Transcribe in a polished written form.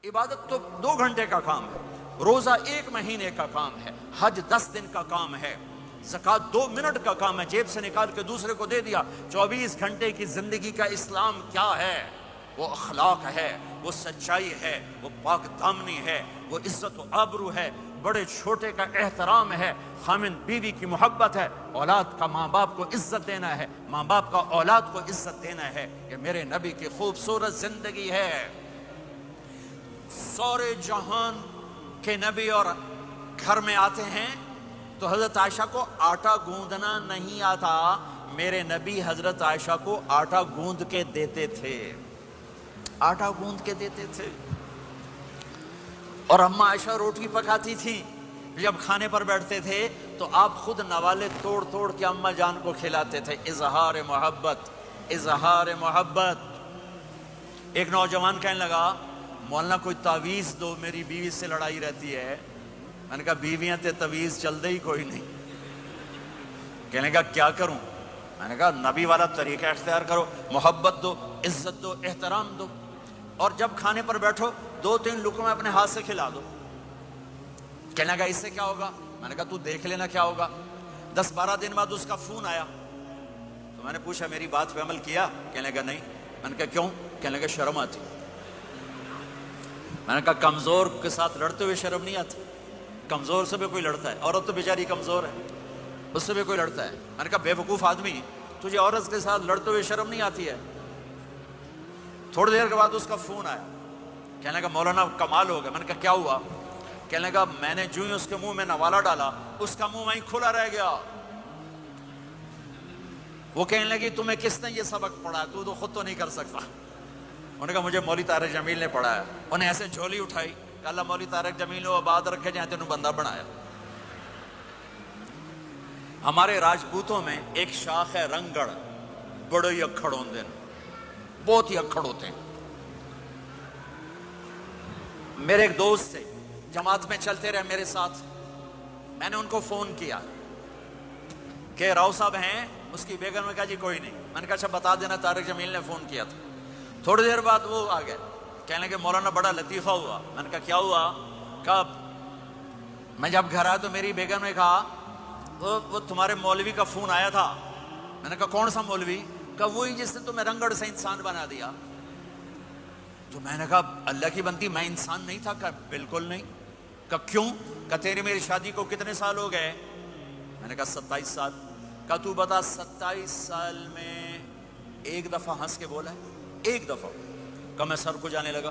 عبادت تو 2 گھنٹے کا کام ہے، روزہ 1 مہینے کا کام ہے، حج 10 دن کا کام ہے، زکوٰۃ 2 منٹ کا کام ہے، جیب سے نکال کے دوسرے کو دے دیا۔ 24 گھنٹے کی زندگی کا اسلام کیا ہے؟ وہ اخلاق ہے، وہ سچائی ہے، وہ پاک دامنی ہے، وہ عزت و آبرو ہے، بڑے چھوٹے کا احترام ہے، خامن بیوی کی محبت ہے، اولاد کا ماں باپ کو عزت دینا ہے، ماں باپ کا اولاد کو عزت دینا ہے۔ یہ میرے نبی کی خوبصورت زندگی ہے۔ سورے جہان کے نبی اور گھر میں آتے ہیں تو حضرت عائشہ کو آٹا گوندنا نہیں آتا، میرے نبی حضرت عائشہ کو آٹا گوند کے دیتے تھے، آٹا گوند کے دیتے تھے۔ اور اماں عائشہ روٹی پکاتی تھی، جب کھانے پر بیٹھتے تھے تو آپ خود نوالے توڑ توڑ کے اماں جان کو کھلاتے تھے۔ اظہار محبت، اظہار محبت۔ ایک نوجوان کہنے لگا مولانا کوئی تعویذ دو، میری بیوی سے لڑائی رہتی ہے۔ میں نے کہا بیویاں تے تعویذ چل دے ہی کوئی نہیں۔ کہنے کا کیا کروں؟ میں نے کہا نبی والا طریقہ اختیار کرو، محبت دو، عزت دو، احترام دو، اور جب کھانے پر بیٹھو 2-3 لقمے اپنے ہاتھ سے کھلا دو۔ کہنے کا اس سے کیا ہوگا؟ میں نے کہا تو دیکھ لینا کیا ہوگا۔ 10-12 دن بعد اس کا فون آیا تو میں نے پوچھا میری بات پہ عمل کیا؟ کہنے کا نہیں۔ میں نے کہا کیوں؟ کہنے کا شرم آتی۔ میں نے کہا کمزور کے ساتھ لڑتے ہوئے شرم نہیں آتی؟ کمزور سے بھی کوئی لڑتا ہے، عورت تو بیچاری کمزور ہے، اس سے بھی کوئی لڑتا ہے۔ میں نے کہا بے وقوف آدمی، تجھے عورت کے ساتھ لڑتے ہوئے شرم نہیں آتی ہے؟ تھوڑی دیر کے بعد اس کا فون آیا، کہنے کا مولانا کمال ہو گیا۔ میں نے کہا کیا ہوا؟ کہنے کا میں نے جو ہی اس کے منہ میں نوالا ڈالا اس کا منہ وہیں کھلا رہ گیا۔ وہ کہنے لگی تمہیں کس نے یہ سبق پڑھا؟ تو خود تو نہیں کر سکتا۔ انہوں نے کہا مجھے مولوی طارق جمیل نے پڑھایا۔ انہیں ایسے جھولی اٹھائی کہ اللہ مولوی طارق جمیل ہو آباد رکھے جہاں تینوں بندہ بنایا۔ ہمارے راجپوتوں میں ایک شاخ ہے رنگڑ، بڑے ہی اکھڑ ہوندے ہیں، بہت ہی اکھڑ ہوتے ہیں۔ میرے ایک دوست تھے، جماعت میں چلتے رہے میرے ساتھ، میں نے ان کو فون کیا کہ راؤ صاحب ہیں؟ اس کی بیگم نے کہا جی کوئی نہیں۔ میں نے کہا اچھا بتا دینا طارق جمیل نے فون کیا تھا۔ تھوڑی دیر بعد وہ آ گئے، کہنے کہ مولانا بڑا لطیفہ ہوا۔ میں نے کہا کیا ہوا؟ کب؟ میں جب گھر آیا تو میری بیگم نے کہا وہ تمہارے مولوی کا فون آیا تھا۔ میں نے کہا کون سا مولوی؟ کہا وہی جس نے تمہیں رنگڑ سے انسان بنا دیا۔ تو میں نے کہا اللہ کی بنتی میں انسان نہیں تھا؟ کہا بالکل نہیں۔ کہا کیوں؟ کہا تیری میری شادی کو کتنے سال ہو گئے؟ میں نے کہا 27 سال۔ کہا تو بتا 27 سال میں ایک دفعہ ہنس کے بولا ہے؟ ایک دفعہ؟ کہا میں سر کو جانے لگا۔